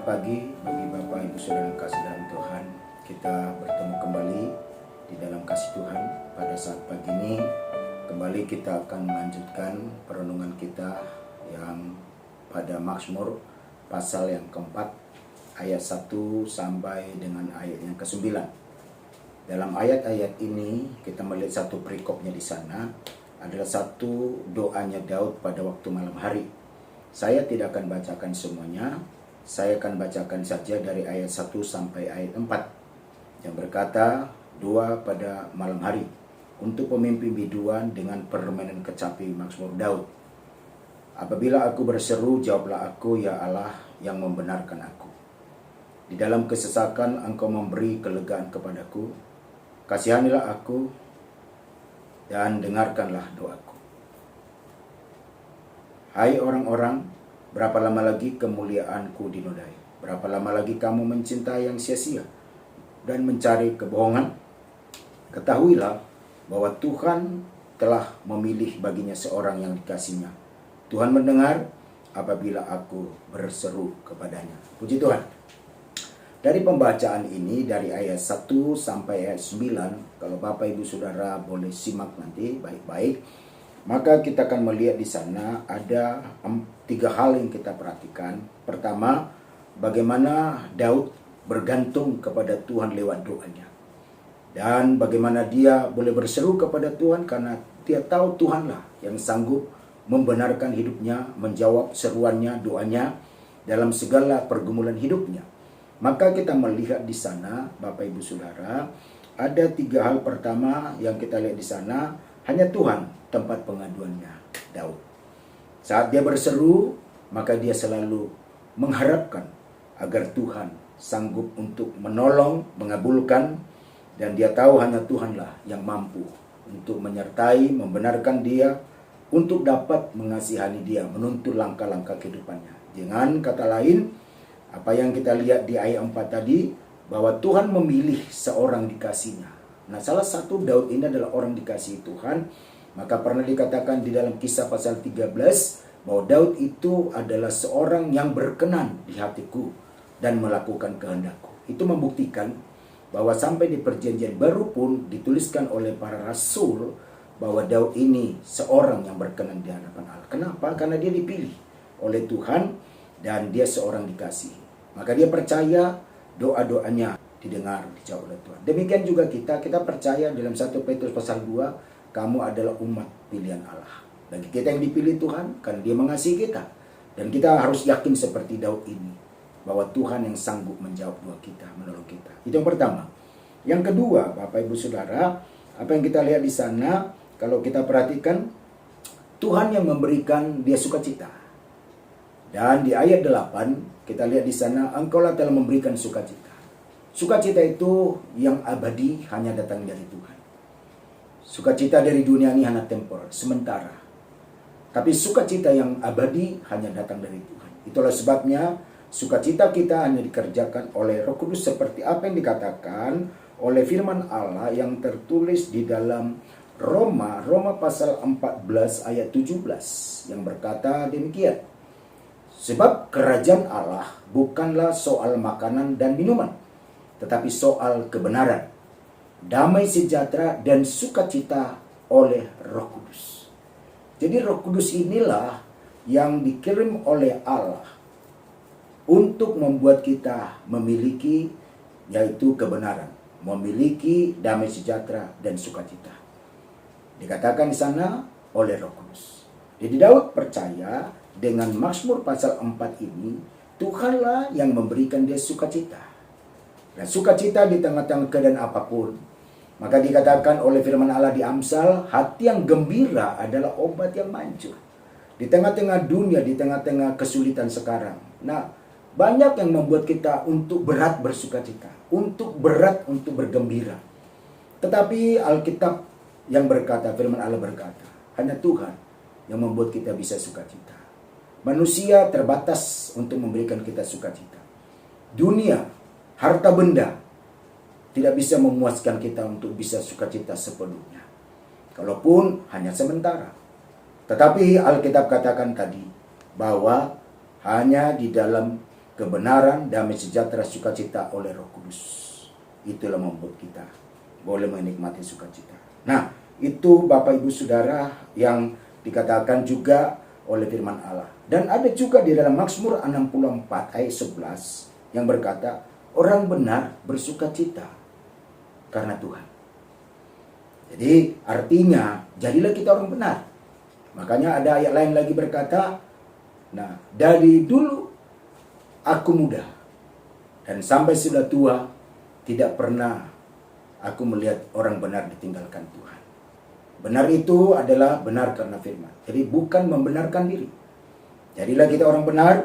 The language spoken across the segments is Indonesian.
Selamat pagi bagi Bapak Ibu Saudara yang kasih dalam Tuhan. Kita bertemu kembali di dalam kasih Tuhan. Pada saat pagi ini kembali kita akan melanjutkan perenungan kita yang pada Mazmur pasal yang keempat ayat 1 sampai dengan ayat yang ke-9. Dalam ayat-ayat ini kita melihat satu perikopnya di sana adalah satu doanya Daud pada waktu malam hari. Saya tidak akan bacakan semuanya. Saya akan bacakan saja dari ayat 1 sampai ayat 4 yang berkata, doa pada malam hari untuk pemimpin biduan dengan permainan kecapi Mazmur Daud. Apabila aku berseru, jawablah aku, ya Allah yang membenarkan aku. Di dalam kesesakan Engkau memberi kelegaan kepadaku. Kasihanilah aku dan dengarkanlah doaku. Hai orang-orang, berapa lama lagi kemuliaanku dinodai? Berapa lama lagi kamu mencintai yang sia-sia dan mencari kebohongan? Ketahuilah bahwa Tuhan telah memilih baginya seorang yang dikasihnya. Tuhan mendengar apabila aku berseru kepadanya. Puji Tuhan. Dari pembacaan ini dari ayat 1 sampai ayat 9, kalau Bapak Ibu Saudara boleh simak nanti baik-baik, maka kita akan melihat di sana ada 3 hal yang kita perhatikan. Pertama, bagaimana Daud bergantung kepada Tuhan lewat doanya. Dan bagaimana dia boleh berseru kepada Tuhan karena dia tahu Tuhanlah yang sanggup membenarkan hidupnya, menjawab seruannya, doanya dalam segala pergumulan hidupnya. Maka kita melihat di sana, Bapak Ibu Saudara, ada 3 hal pertama yang kita lihat di sana. Hanya Tuhan tempat pengaduannya Daud. Saat dia berseru, maka dia selalu mengharapkan agar Tuhan sanggup untuk menolong, mengabulkan, dan dia tahu hanya Tuhanlah yang mampu untuk menyertai, membenarkan dia, untuk dapat mengasihani dia, menuntun langkah-langkah kehidupannya. Dengan kata lain, apa yang kita lihat di ayat 4 tadi, bahwa Tuhan memilih seorang dikasihnya. Nah, salah satu Daud ini adalah orang dikasihi Tuhan. Maka pernah dikatakan di dalam Kisah pasal 13 bahwa Daud itu adalah seorang yang berkenan di hatiku dan melakukan kehendakku. Itu membuktikan bahwa sampai di perjanjian baru pun dituliskan oleh para rasul bahwa Daud ini seorang yang berkenan di hadapan Allah. Kenapa? Karena dia dipilih oleh Tuhan dan dia seorang dikasihi. Maka dia percaya doa-doanya didengar, dijawab oleh Tuhan. Demikian juga kita percaya dalam 1 Petrus pasal 2, kamu adalah umat pilihan Allah. Bagi kita yang dipilih Tuhan, karena dia mengasihi kita. Dan kita harus yakin seperti Daud ini, bahwa Tuhan yang sanggup menjawab doa kita, menolong kita. Itu yang pertama. Yang kedua, Bapak Ibu Saudara, apa yang kita lihat di sana, kalau kita perhatikan, Tuhan yang memberikan dia sukacita. Dan di ayat 8, kita lihat di sana, Engkaulah telah memberikan sukacita. Sukacita itu yang abadi hanya datang dari Tuhan. Sukacita dari dunia ini hanya temporer, sementara. Tapi sukacita yang abadi hanya datang dari Tuhan. Itulah sebabnya sukacita kita hanya dikerjakan oleh Roh Kudus seperti apa yang dikatakan oleh firman Allah yang tertulis di dalam Roma pasal 14 ayat 17 yang berkata demikian. Sebab kerajaan Allah bukanlah soal makanan dan minuman, tetapi soal kebenaran, damai sejahtera, dan sukacita oleh Roh Kudus. Jadi Roh Kudus inilah yang dikirim oleh Allah untuk membuat kita memiliki yaitu kebenaran, memiliki damai sejahtera dan sukacita. Dikatakan di sana oleh Roh Kudus. Jadi Daud percaya dengan Mazmur pasal 4 ini, Tuhanlah yang memberikan dia sukacita. Nah, sukacita di tengah-tengah keadaan apapun. Maka dikatakan oleh firman Allah di Amsal, hati yang gembira adalah obat yang manjur. Di tengah-tengah dunia, di tengah-tengah kesulitan sekarang. Nah, banyak yang membuat kita untuk berat bersukacita, untuk berat untuk bergembira. Tetapi Alkitab yang berkata, firman Allah berkata, hanya Tuhan yang membuat kita bisa sukacita. Manusia terbatas untuk memberikan kita sukacita. Dunia, harta benda tidak bisa memuaskan kita untuk bisa sukacita sepenuhnya. Kalaupun hanya sementara. Tetapi Alkitab katakan tadi bahwa hanya di dalam kebenaran, damai sejahtera, sukacita oleh Roh Kudus. Itulah membuat kita boleh menikmati sukacita. Nah, itu Bapak Ibu Saudara yang dikatakan juga oleh firman Allah. Dan ada juga di dalam Mazmur 64 ayat 11 yang berkata, orang benar bersukacita karena Tuhan. Jadi artinya, jadilah kita orang benar. Makanya ada ayat lain lagi berkata, nah, dari dulu aku muda dan sampai sudah tua, tidak pernah aku melihat orang benar ditinggalkan Tuhan. Benar itu adalah benar karena firman. Jadi bukan membenarkan diri. Jadilah kita orang benar.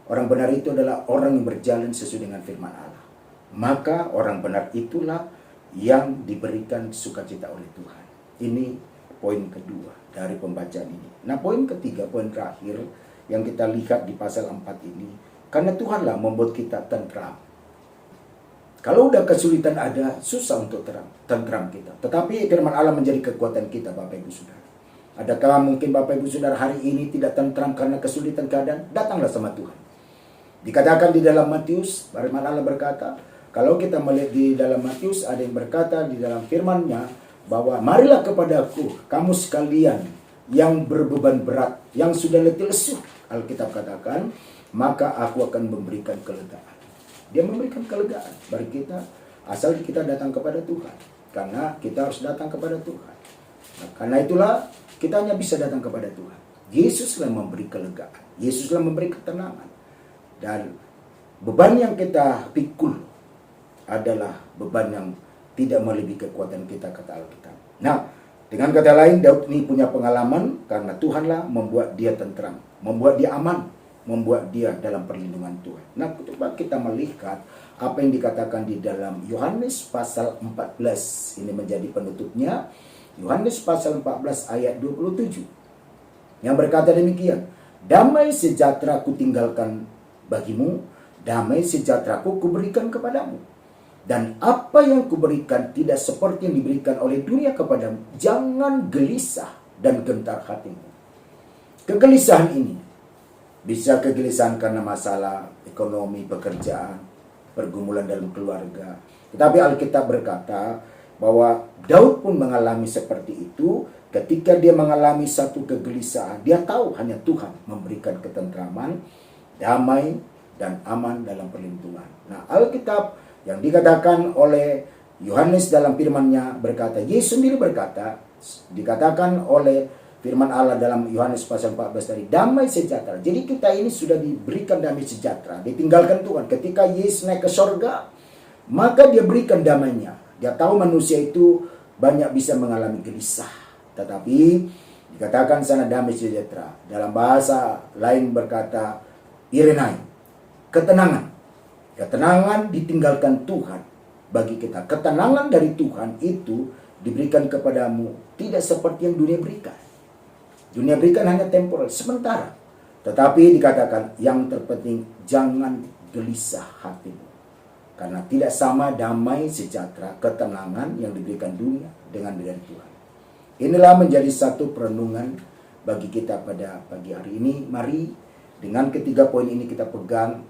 Orang benar itu adalah orang yang berjalan sesuai dengan firman Allah. Maka orang benar itulah yang diberikan sukacita oleh Tuhan. Ini poin kedua dari pembacaan ini. Nah, poin ketiga, poin terakhir yang kita lihat di pasal 4 ini. Karena Tuhanlah membuat kita tentram. Kalau udah kesulitan ada, susah untuk tentram kita. Tetapi firman Allah menjadi kekuatan kita, Bapak Ibu Saudara. Adakah mungkin Bapak Ibu Saudara hari ini tidak tentram karena kesulitan keadaan? Datanglah sama Tuhan. Dikatakan di dalam Matius, firman Allah berkata, kalau kita melihat di dalam Matius, ada yang berkata di dalam firman-Nya, bahwa marilah kepadaku, kamu sekalian yang berbeban berat, yang sudah letih lesu. Alkitab katakan, maka aku akan memberikan kelegaan. Dia memberikan kelegaan bagi kita asal kita datang kepada Tuhan. Karena kita harus datang kepada Tuhan. Nah, karena itulah kita hanya bisa datang kepada Tuhan. Yesuslah memberi kelegaan. Yesuslah memberi ketenangan. Dan beban yang kita pikul adalah beban yang tidak melebihi kekuatan kita, kata Alkitab. Nah, dengan kata lain, Daud ini punya pengalaman karena Tuhanlah membuat dia tentram, membuat dia aman, membuat dia dalam perlindungan Tuhan. Nah, coba kita melihat apa yang dikatakan di dalam Yohanes pasal 14. Ini menjadi penutupnya. Yohanes pasal 14 ayat 27. Yang berkata demikian, damai sejahtera ku tinggalkan bagimu, damai sejahtera ku kuberikan kepadamu. Dan apa yang kuberikan tidak seperti yang diberikan oleh dunia kepadamu. Jangan gelisah dan gentar hatimu. Kegelisahan ini bisa kegelisahan karena masalah ekonomi, pekerjaan, pergumulan dalam keluarga. Tetapi Alkitab berkata bahwa Daud pun mengalami seperti itu. Ketika dia mengalami satu kegelisahan, dia tahu hanya Tuhan memberikan ketentraman, damai, dan aman dalam perlindungan. Nah, Alkitab yang dikatakan oleh Yohanes dalam firman-Nya berkata, Yesus sendiri berkata, dikatakan oleh firman Allah dalam Yohanes pasal 14 tadi, damai sejahtera. Jadi kita ini sudah diberikan damai sejahtera, ditinggalkan Tuhan. Ketika Yesus naik ke sorga, maka dia berikan damainya. Dia tahu manusia itu banyak bisa mengalami gelisah. Tetapi dikatakan sana damai sejahtera. Dalam bahasa lain berkata, irenai, ketenangan. Ketenangan ditinggalkan Tuhan bagi kita. Ketenangan dari Tuhan itu diberikan kepadamu tidak seperti yang dunia berikan. Dunia berikan hanya temporal, sementara. Tetapi dikatakan yang terpenting jangan gelisah hatimu. Karena tidak sama damai, sejahtera, ketenangan yang diberikan dunia dengan dari Tuhan. Inilah menjadi satu perenungan bagi kita pada pagi hari ini. Mari dengan ketiga poin ini kita pegang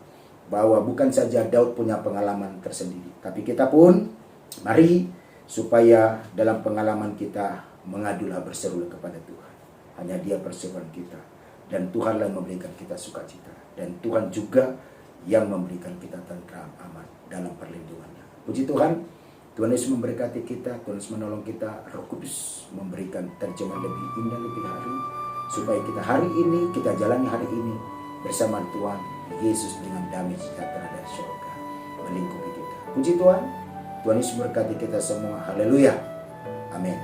bahwa bukan saja Daud punya pengalaman tersendiri, tapi kita pun mari supaya dalam pengalaman kita mengadulah, berserulah kepada Tuhan. Hanya Dia perseruan kita, dan Tuhanlah yang memberikan kita sukacita, dan Tuhan juga yang memberikan kita tentram, aman dalam perlindungannya. Puji Tuhan, Tuhan Yesus memberkati kita, Tuhan Yesus menolong kita, Roh Kudus memberikan terjemahan lebih indah, lebih hari, supaya kita hari ini, kita jalani hari ini bersama Tuhan Yesus dengan damai sejahtera dari surga melingkupi kita. Puji Tuhan, Tuhan Yesus memberkati kita semua. Haleluya. Amin.